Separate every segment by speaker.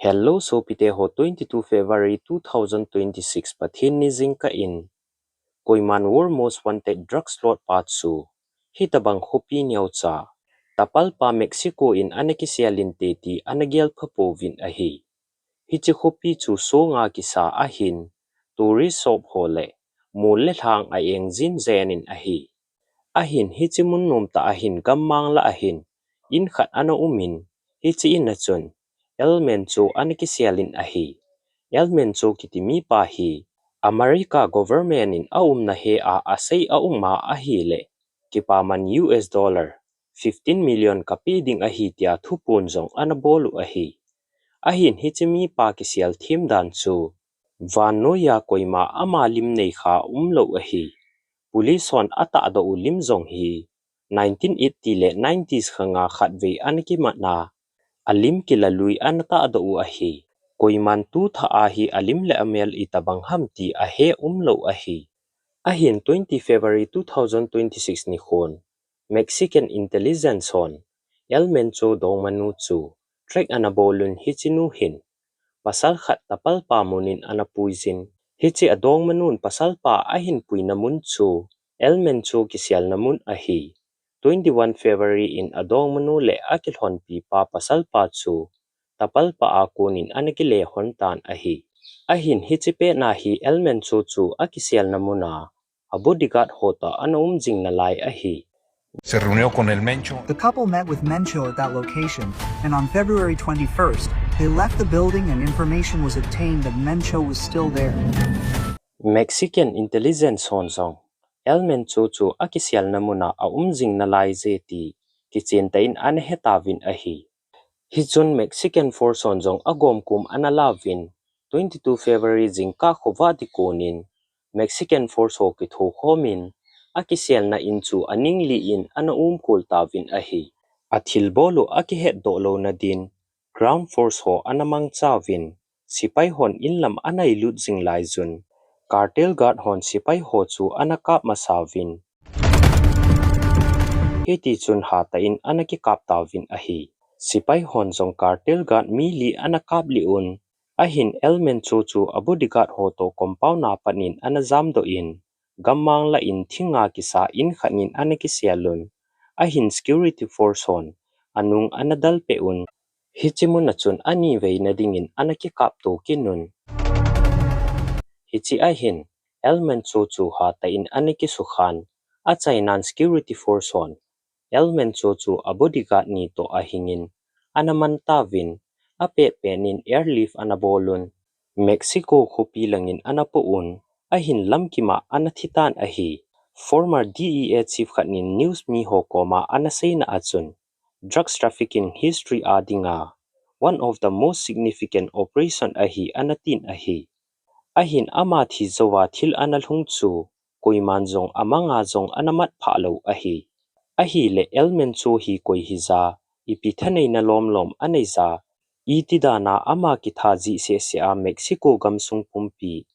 Speaker 1: Hello so pite ho 22 February 2026 pathin ni Jing ka in. Koiman war most wanted drugs lord Pauchu. Hitabang hopi niyaw cha. Tapal pa Mexico in anakisialin teti anagyal papovin ahi. Hichi hopi chu so nga kisa ahin. Tourist sop hole. Mule hang ayeng zin zenin ahi. Ahin hichi mun nom ta ahin gammang la ahin. In khat ano umin. Hichi inachun. Mencho anakisialin ahi. Mencho kitimi pahi. America government in na he a asay ma ahi le. Kipaman US dollar. 15 million kapiding ahi tia thupunzong anabolu ahi. Ahin hitimi pa kisial thim dan chu. Vano ya koima amalim nei kha lo ahi. Pulis hon ata ado ulim zong hi. 1980 le 90s khanga khatve anakimat na. Alim kilalui anata ado ahi. Koiman tu tha ahi alim le amel itabang hamti ahe lo ahi. Ahin 20 February 2026 ni khon. Mexican intelligence hon. Mencho Adongmanun chu. Trek anabolun hichinuhin. Pasal khat tapal pa munin anapuizin. Hichi Adongmanun pasal pa ahin pui namun chu. Mencho kisial namun ahi. 21 February in Adongmanun le akilhon pi pa pasal pa chu. Tapal pa akunin anakile hontan ahi. Ahin hitipe na hi Mencho chu akisial namuna. Abodyguard hota jing nalay ahi.
Speaker 2: Se reunió con el Mencho.
Speaker 3: The couple met with Mencho at that location, and on February 21st, they left the building and information was obtained that Mencho was still there.
Speaker 1: Mexican intelligence honsong. Mencho chu akisial namuna jing nalay zeti. Kichintain anahetavin ahi. Hizun Mexican force honsong agom analavin. 22 February jingka khovati konin. Mexican force ho kitho homin. Akisial na inchu aning liin kultavin ahi. Athil bolo akihet dolo na din. Ground force ho anamang chavin. Sipay hon inlam anailut jing laizun. Cartel guard hon sipay ho chu anakap masavin. Hiti chun hatain anakikap tavin ahi. Sipay hon zong cartel guard mili anakap liun. Ahin Mencho chu abodyguard ho to compound na panin anazam do in. Gammang la in thinga kisa in khanin anakisialun. Ahin security force hon. Anung anadal peun. Hichimun na chun anivay na dingin anakikap to kinun. Hichi ahin, Mencho chu hatain anakisukhan. At nan security force hon. Mencho chu abodyguard ni to ahingin. Anamantavin. Ape penin airlift anabolun. Mexico kupilangin anapuun. Ahin lamkima anathitan ahi. Former DEA chief khanin news mi hokoma anasay na atsun. Drugs trafficking history adinga. One of the most significant operation ahi anatin ahi. Ahin Amat hi zawa thil analhung chu. Koimanzong amangazong anamat phalo ahi. Ahi le Mencho hi koi hiza. Ipithanay na lom anayza. Itidana ama kithaji se Mexico gamsung pumpi.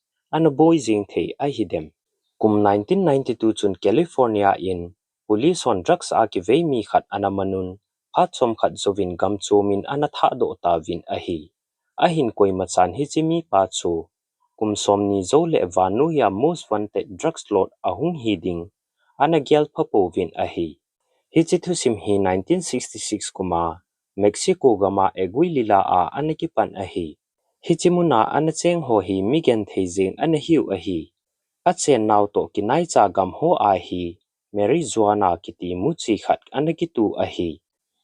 Speaker 1: Boy jing the ahidem. Kum 1992 chun California in. Police on drugs akivay mi khat anamanun. Patsom khat zovin gamchomin anathado tavin ahi. Ahin koi machan hichimi pacho. Kum somni zole vanu ya most wanted drugs lord ahung hiding. Anagyal papovin ahi. Hichithusim hi 1966 kuma. Mexico gama eguilila a anakipan ahi. Hichimuna anacheng ho hi migen theizing anahiu ahi. Atsen naw to kinay cha gam ho ahi. Marijuana kiti muchi khat anakitu ahi.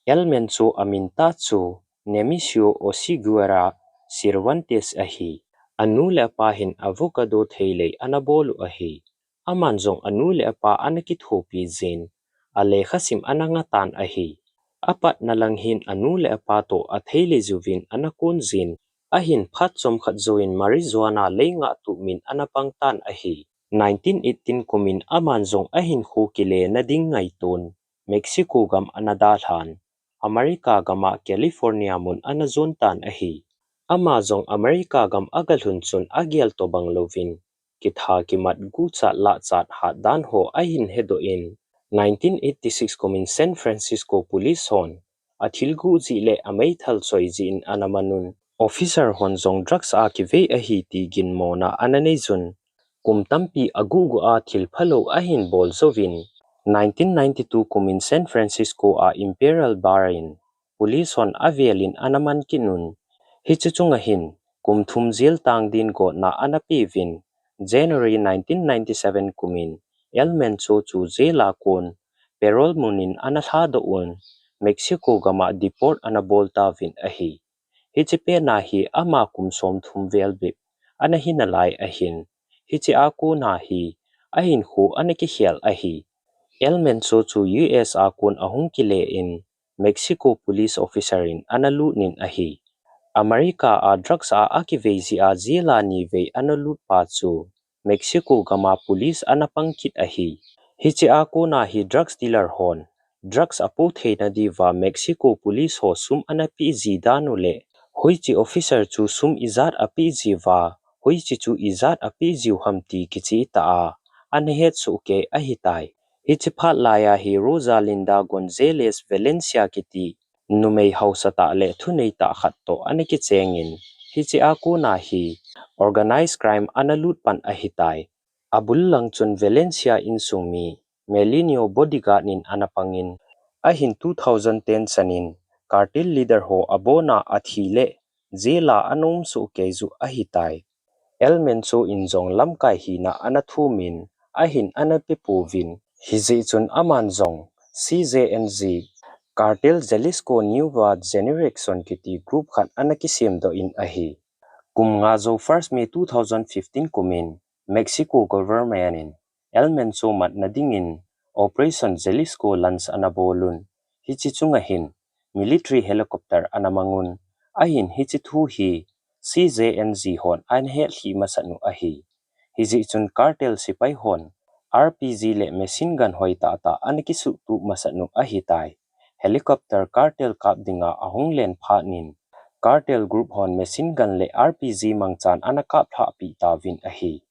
Speaker 1: Mencho aminta chu. Nemisio Osiguera Cervantes ahi. Anule apahin avocado theilay anabolu ahi. Amanzong anule apa anakithopi zin. Alekhasim anangatan ahi. Apat nalanghin anule apato at hele zuvin anakun zin. Ahin patsom khatzoin marijuana lenga tumin anapangtan ahi. 1918 kumin amanzong ahin hukile na dingay ton. Mexico gam anadalhan. Amerika gama California mun anazontan ahi. Amazong Amerika gam agalhunsun agyal tobang lovin. Kitha kimat gucha latsat hadan ho ahin hedoin. 1986 kumin San Francisco Police hon. Athilgu zile amay thal soy zin anamanun. Officer honzong drugs a kive a hi ti gin mo na ananezun. Kum tampi agugu a thilphalo ahin bol sovin. 1992 kumin San Francisco a Imperial Barin. Police hon avialin anaman kinun. Hichuchungahin, kum thumzil tang din ko na anapivin. January 1997 kumin, El Mencho chu zela kon, perol munin anathadoon, Mexico gama deport anaboltavin ahi. Hichipe nahi ama kum som thumvelbip, anahinalay ahin. Hichi ako nahi, ahin hu anakihiel ahi. El Mencho chu US akun ahung kile in, Mexico police officerin analunin ahi. Amerika a drugs a akivezi a zila ni ve analut patsu. Mexico gama police anapangkit ahi. Hichi ako na hi drugs dealer hon. Drugs apothe na diva Mexico police ho sum anapi zidano le. Hoichi officer chu sum izat api ziva. Hoichi chu izat api ziu hamti kichi ita. Anahet suke ahitai. Hichi pat laya hi Rosalinda Gonzalez Valencia kiti. Numei hausata le thunei ta khatto aniki chengin. Hichi ako na hi. Organized crime analut pan ahitai. Abul lang chun Valencia insumi. Melinio bodyguard nin anapangin. Ahin 2010 sanin. Cartel leader ho abona at hile. Zela anom su kezu ahitai. El Mencho Injong lamkai hina anathumin. Ahin anapipuvin. Hizi chun amanzong. CJNG. Cartel Jalisco Nueva Generation Kiti Group khat anakisim do in ahi. Kum nga zo 1 May 2015 kumin, Mexico government El Mencho mat nadingin, Operation Jalisco Lance anabolun, hichichungahin, military helicopter anamangun, ahin hichithu hi, CJNG hon anhel hi masanu ahi. Hichichun cartel sipay hon, RPG le machine gun hoi ta anakisu tu masanu ahitai. Helicopter cartel kapdinga ahong len phanin. Cartel group hon machine gun le RPG mangchan anakap pi tavin ahi.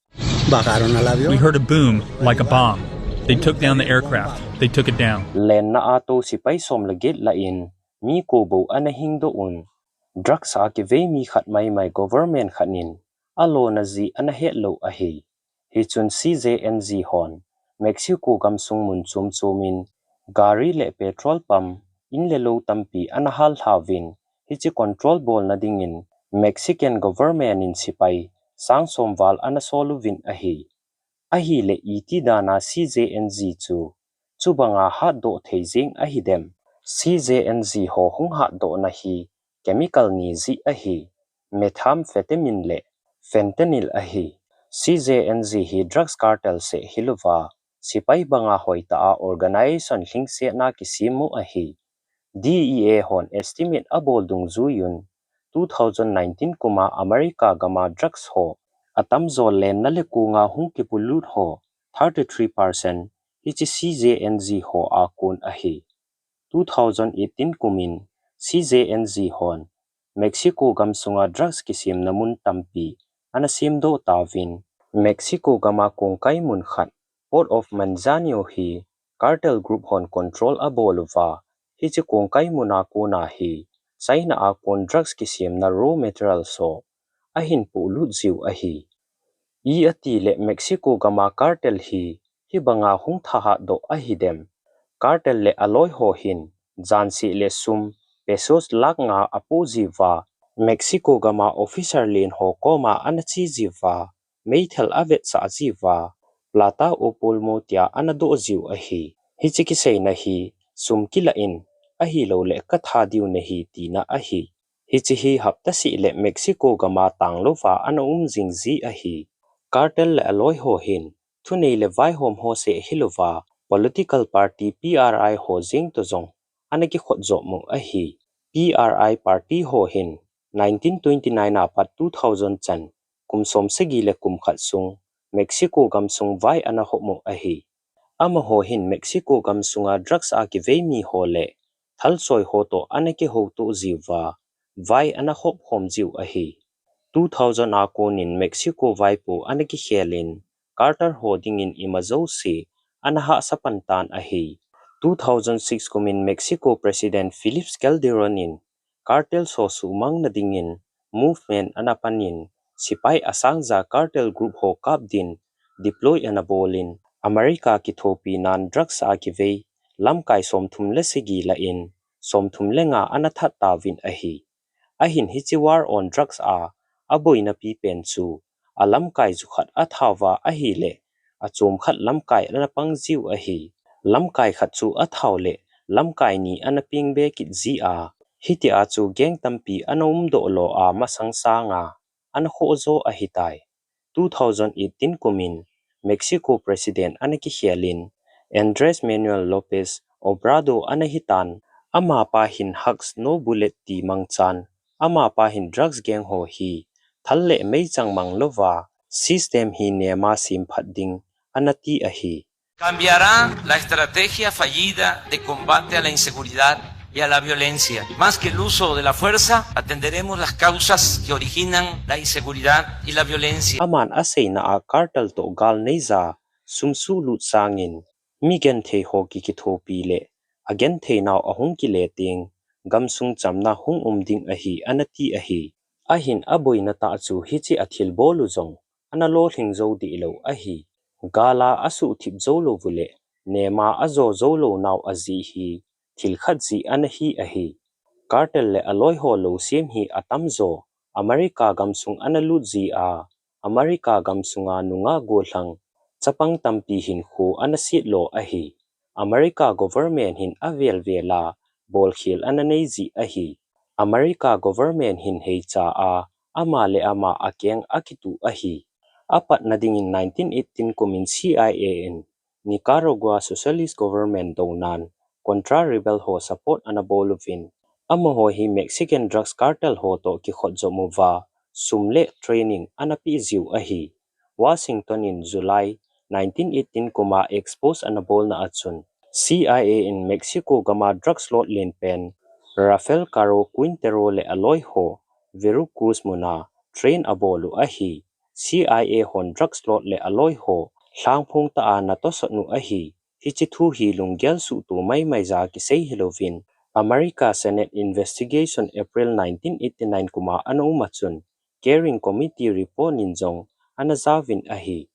Speaker 2: We heard a boom like a bomb. They took down the aircraft. They took it down.
Speaker 1: Len na ato sipay som lagit lain, mi kobo anahing doon. Drugs sa kive mi khat may government khanin. Alo na zi anahetlo ahi. Hichun CJNG hon. Mexico gamsung munsum chumin. Gari le petrol pump. Inlelo tampi anahal havin. Hichi control ball na dingin. Mexican government in sipay. Sang somval anasoluvin ahi. Ahi le iti dana CJNG chu. Chubanga hat do theizing ahi dem. CJNG ho hung hat do na hi. Chemical ni zi ahi. Methamphetamine le. Fentanyl ahi. CJNG hi drugs cartel se hiluwa. Sipay banga hoita a organization hingse na kisimu ahi. DEA hon estimate abol dung zuyun. 2019 kuma Amerika gama drugs ho. Atamzo len naliku nga hung kipulut ho. 33% hichi CJNG ho akun ahi. 2018 kumin CJNG hon. Mexico gamsunga drugs kisim namun tampi. Anasimdo tavin. Mexico gama kungkay mun khat. Port of Manzanillo hi. Cartel group hon control abolova. Hichi kungkay munako na hi. China akon drugs kisim na raw material so. Ahin po ziu ahi. Ati le Mexico gama cartel hi. Hibanga hung thaha do ahidem. Cartel le aloy ho hin. Jansi le sum. Pesos lak nga apoziva. Mexico gama officer lin ho koma anachi ziva. Meitel avet sa ziva. Plata o pulmotia anado ziu ahi. Hichikisay na hi. Sum kilain. Ahi lo le kathadiw na hi tina ahi. Hichihi haptasi le Mexico gama tanglova ana zingzi ahi. Cartel le aloy ho hin. Tunay le vai hom ho se hilova. Political party PRI ho zing to zong. Anaki khotzo mo ahi. PRI party ho hin. 1929 apat 2010. Kumsom segi le kumkhatsung. Mexico gamsung vai ana ho mo ahi. Ama ho hin Mexico gamsunga drugs akive mi ho le. Thalsoy ho to anaki ho to ziwa. Vai ana hop hom ziu ahi. 2000 akon in Mexico vai po anaki helin. Carter holding in imazo si. Anaha sa pantan ahi. 2006 kumin Mexico President Felipe Calderon in. Cartel so sumang na dingin. movement anapanin sipai asangza cartel group ho kapdin deploy anabolin America kithopi nan drugs akive lamkai somthum lesigi la in somthum lenga anathat tawin ahi ahin hichi war on drugs aboina pi pen chu alamkai zukhat athawa ahi le achum khat lamkai anapang jiu ahi lamkai khat chu athawle lamkai ni anaping be kit ji hiti chu geng tampi anom do lo masangsanga an khozo ahitai 2018 kumin Mexico President anaki hialin Andres Manuel Lopez Obrador anahitan ama pahin hugs no bullet ti mangchan ama pahin drugs gang ho hi thalle meichang manglova system hi nema sim phadding anati ahi
Speaker 4: Cambiará la estrategia fallida de combate a la inseguridad y a la violencia. Más que el uso de la fuerza, atenderemos las causas que originan la inseguridad y la violencia.
Speaker 1: Aman aseina cartel to gal neiza sumsu lut sangin migen the hoki ki thopi le again the naw ahung ki le ting gamsung chamna hung ding ahi anati ahi ahin aboina ta chu hichi athil bolu zong analo thingzo di lo ahi gala asu thip Joulou vule nema azo Joulou naw azi hi thil khatzi anahi ahi cartel le aloi ho lo sim hi atamzo America gamsung analuji America gamsunga nunga golang chapang tampi hin khu anasit lo ahi America government hin avel vela bol khil ananei ahi America government hin heicha ama le ama akeng akitu ahi apat nading in 1918 kumin CIA in Nicaragua socialist government donan contra rebel ho support anabolovin ama ho hi Mexican drugs cartel ho to ki khotjomuwa sumle training anapi ziu ahi Washington in July 1918 kuma expose anabol na achun CIA in Mexico gama drugs lot len pen Rafael Caro Quintero le aloy ho Veracruz muna train abolu ahi CIA hon drugs lot le aloy ho hlangphung ta na to sonu ahi hichithu hi lungyal su tu mai za ki sei Halloween America Senate investigation April 1989 kuma anu machun Caring Committee report Injong anazavin ahi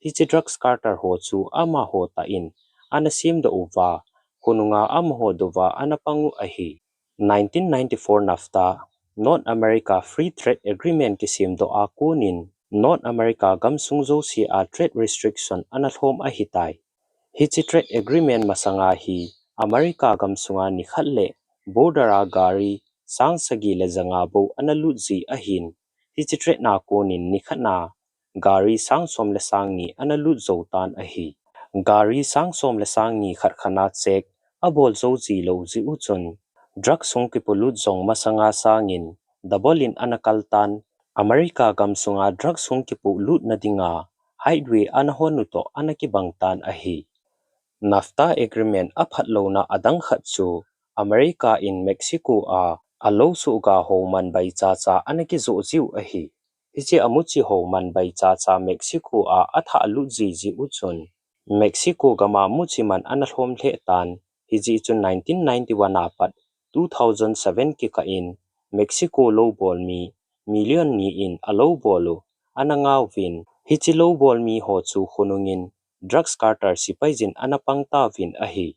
Speaker 1: hichi drugs carter ho chu ama ho ta in anasim da uwa kununga am ho dova anapangu ahi 1994 NAFTA North America Free Trade Agreement kisim do akunin North America gamsungzo si trade restriction anathom ahitai hichi trade agreement masanga hi America gamsunga ni khalle border gari sangsagi le zanga bo analuji ahin hichi trade na konin ni khana gari sangsom le sangni analut zotan ahi gari sangsom le sangni khatkhana chek abol zo ji lo ji uchun drug sung ki polut zong masanga sangin dabolin anakaltan America gamsunga drug sung ki polut nadinga highway anahonuto anakibangtan ahi NAFTA agreement aphatlo na adang khatchu America in Mexico alo su ga ho man bai cha anaki zo jiu ahi hichi amuchi ho man bai cha Mexico atha alu ji uchun Mexico gama muchi man analhom the tan hiji chun 1991 apat 2007 ki ka in Mexico low ball mi million ni in alo bolu anangaw win hichi low ball mi ho chu khunungin drugs carter sipaijin anapang ta win ahi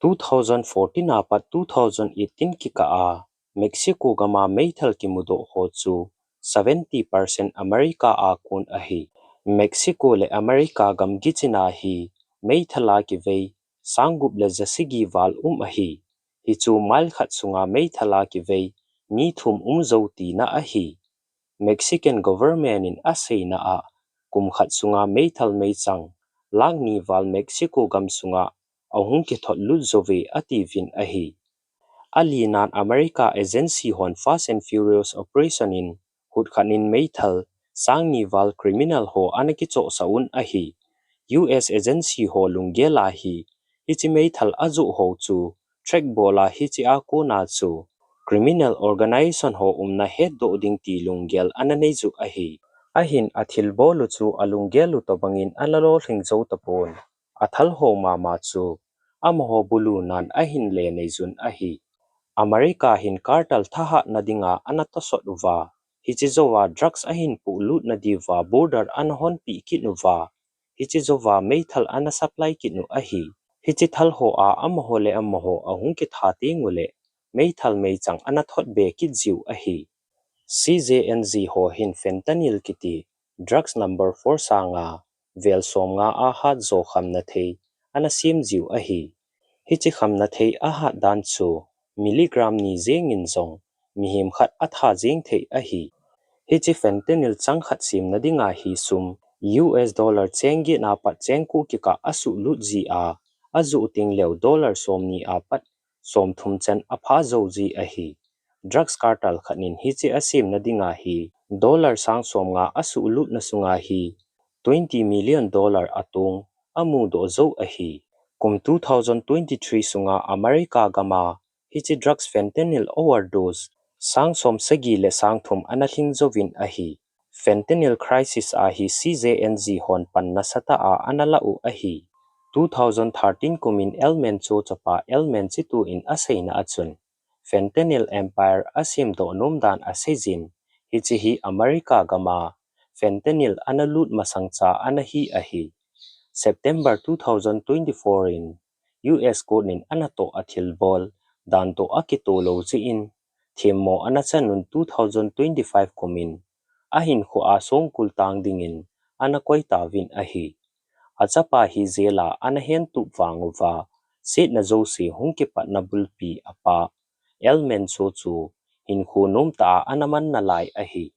Speaker 1: 2014 apat 2018 ki ka Mexico gama meithal ki mudo ho chu 70% America kun ahi Mexico le America gam gichina hi meithala ki vei sangup le jasigi wal ahi hi chu mal khat sunga meithala ki vei mi thum zoti na ahi Mexican government in aseina kum khat sunga meithal meichang langni wal Mexico gam sunga ahung ki thot lut zove ativin ahi alinan America agency hon Fast and Furious operation in hut khanin meithal sangni wal criminal ho anaki cho saun ahi US agency ho lungela hi hichi meithal azu ho chu track bola hichi ko na chu criminal organization ho na head do ding ti lunggel ananeizu ahi ahin athil bolu chu alunggelu to bangin alalo thingzo tapon athal ho mama chu amho bulu nan ahin le neizun ahi America hin cartel thaha nadinga anato sotwa Hichizowa drugs ahin pu lut na diva border anahon pi kitnuwa. Hichizowa meithal ana supply kitnu ahi. Hichithal ho a amahole amaho ahung kit hati ngule. Meithal meichang anathot be kitziu ahi. CJNG ho hin fentanyl kiti. Drugs number 4 sanga. Vel som nga aha zo kham na thei. Anasim ziu ahi. Hichi kham na thei aha dan chu. Milligram ni zeng in zong. Mihim khat atha zeng thei ahi. Hichi fentanyl chang khat sim na dinga hi sum. US dollar chengi na pat chengku kika asu lut zi a. Azu ting leo dollar som ni a pat. Som thum chen apha zo zi ahi. Drugs cartel khanin hichi asim na dinga hi. Dollar sang som nga asu lut na sunga hi. $20 million atung. Amu do zo ahi. Kum 2023 sunga America gama. Hichi drugs fentanyl overdose. Sang som sagi le sang thum anahing zovin ahi. Fentanyl crisis ahi CJNG hon pan nasata a analau ahi. 2013 kumin Mencho chapa Menchitu in asay na atsun. Fentanyl empire asim do nomdan asayzin. Hichi hi America gama. Fentanyl analut masangcha anahi ahi. September 2024 in US Konin anato athil bol. Danto akito lo in. Thiemmo anachanun 2025 kumin. Ahin ko asong kultang dingin. Anakoy tawin ahi. Achapa hi zela anahen tupwanguwa. Sit na zosi hungkipat na bulpi apa. Mencho chu. Hinku nomta anaman nalay ahi.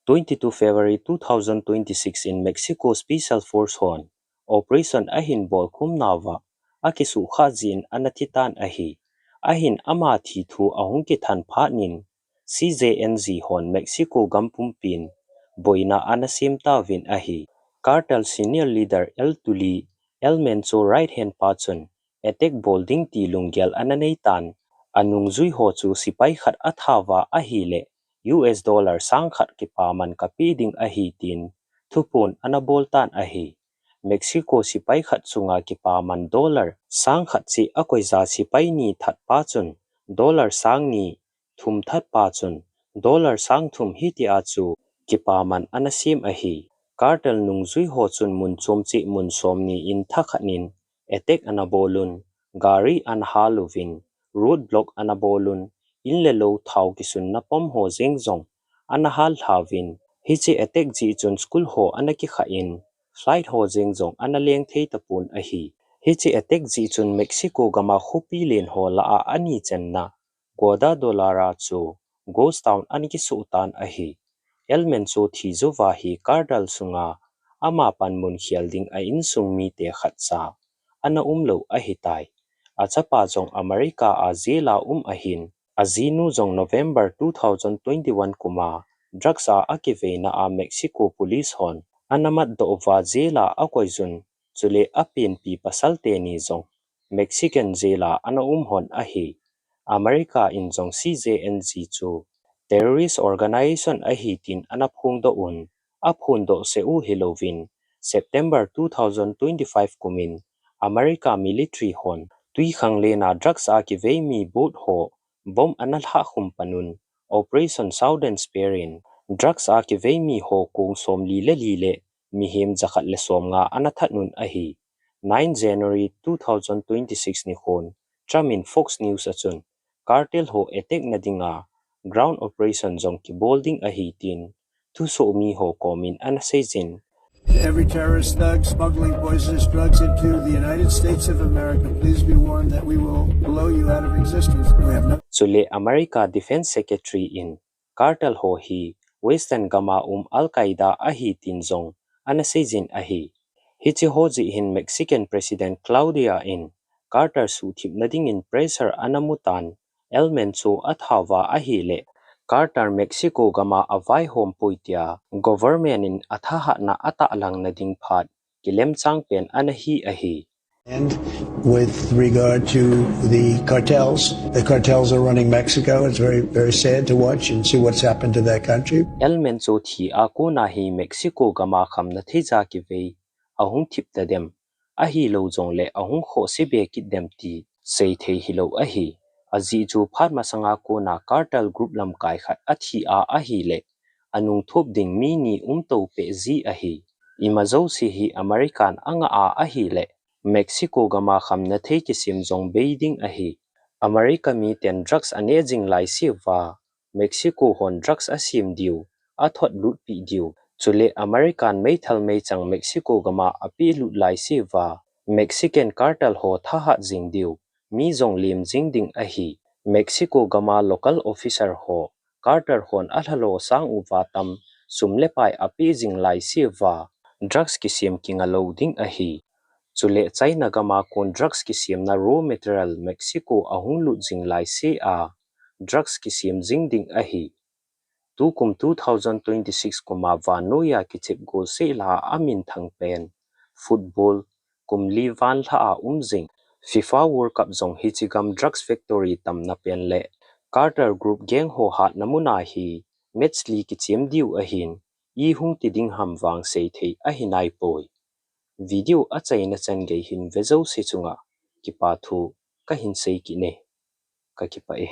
Speaker 1: 22 February 2026 in Mexico Special Force Hon. Operation Ahin Bol Kumnawa. Akisu khazin anatitan ahi. Ahin Amat hi thu ahungkitan panin. CJNG hon Mexico gampumpin. Boina anasim tawin ahi. Cartel senior leader Tuli. Mencho right hand patsun. Attack bolding ti lungyal ananaitan. Anung zui ho chu sipay khat athawa ahile. US dollar sang khat kipaman kapiding ahitin. Thupon anaboltan ahi. Mexico sipay khat sunga kipaman dollar. Sang khat si akoiza sipay ni that pachun. Dollar sang ni. Thum that pachun. Dollar sang thum hiti achu. Kipaman anasim ahi. Cartel nung zui ho chun mun chomchi mun somni in thakhanin. Etek anabolun. Gari anhaluvin. Roadblock anabolun. Inlelo thau kisun na pom ho zengzong. Anahal havin. Hichi etek ji chun school ho anaki khain. Flight ho zengzong analeng thei tapun ahi. Hichi etek ji chun Mexico gama hupi len ho laa ani chenna. Goda dolara chu. Ghost town aniki sultan ahi. Mencho thizo vahi Cartel sunga. Ama panmun hielding a insung mi te khatsa. Ana umlo ahitai. Achapa zong America a zela ahin. Azinu zong November 2021 kuma. Drugs a akive na a Mexico police hon. Anamat do va zela akoizun. Chule apin pi pasalte ni zong. Mexican zela ana hon ahi. America in zong CJNG chu. Terrorist organization ahitin anaphung do un. Aphun do seu hilovin. September 2025 kumin. America military hon. Tui khangle na drugs akive mi boat ho. Bom analha humpanun. Operation Southern Spearin. Drugs akive mi ho kung som lile. Mihim zakat le som nga anathatnun ahi. 9 January 2026 ni hon. Tramin Fox News achun. Cartel ho etek na dinga. Ground operation zong ki bolding ahitin. Tuso mi ho komin anasayzin.
Speaker 5: Every terrorist thug smuggling poisonous drugs into the United States of America, please be warned that we will blow you out of existence. We have no.
Speaker 1: Chule America Defense Secretary in Cartel ho hi Western Gama Al-Qaeda ahi tinzong anasayzin ahi. Hichi hoji hin Mexican President Claudia in Carter suthip nading in pressure anamutan Mencho athawa ahile. Carter Mexico gama avai home puitia government in athaha na ata lang nading phat kilem changpen anahi ahi.
Speaker 5: And with regard to the cartels are running Mexico. It's very, very sad to watch and see what's happened to that country.
Speaker 1: Mencho thi ako na hi Mexico gama kham na theja ki ve ahung thip ta dem ahi lo jong le ahung kho sibe ki dem ti sei thei hilo ahi aji chu pharma sanga ko na cartel group lam kai khat athi a ahi le anung thop ding mi ni to pe zi a hi imazo si hi American anga a hi le Mexico gama kham na thei ki sim jong beiding a hi America mi ten drugs ane jing lai si wa Mexico hon drugs asim diu a thot lut pi diu chule American mai thal mai chang Mexico gama api lut lai si wa Mexican cartel ho tha ha jing diu mi jong lim jing ding a hi Mexico gama local officer ho Carter hon athalo sang uwa tam sumle pai api jing lai si wa drugs ki sim kinga loading a hi chule China gama kon drugs ki sim na raw material Mexico ahung lu jing lai si a drugs ki sim jing ding a hi tukum 2026 kuma vanoya ki chep go se la amin thang pen football kum li van tha a jing FIFA World Cup zong hichigam drugs factory tam na pen le Carter Group Jeng ho hat namuna hi match li ki chem diu a hin I hung ti ding ham wang sei thei a hinai poi video a chaina chan ge hin vezo se chunga ki pa thu ka hin sei ki ne ka ki pa e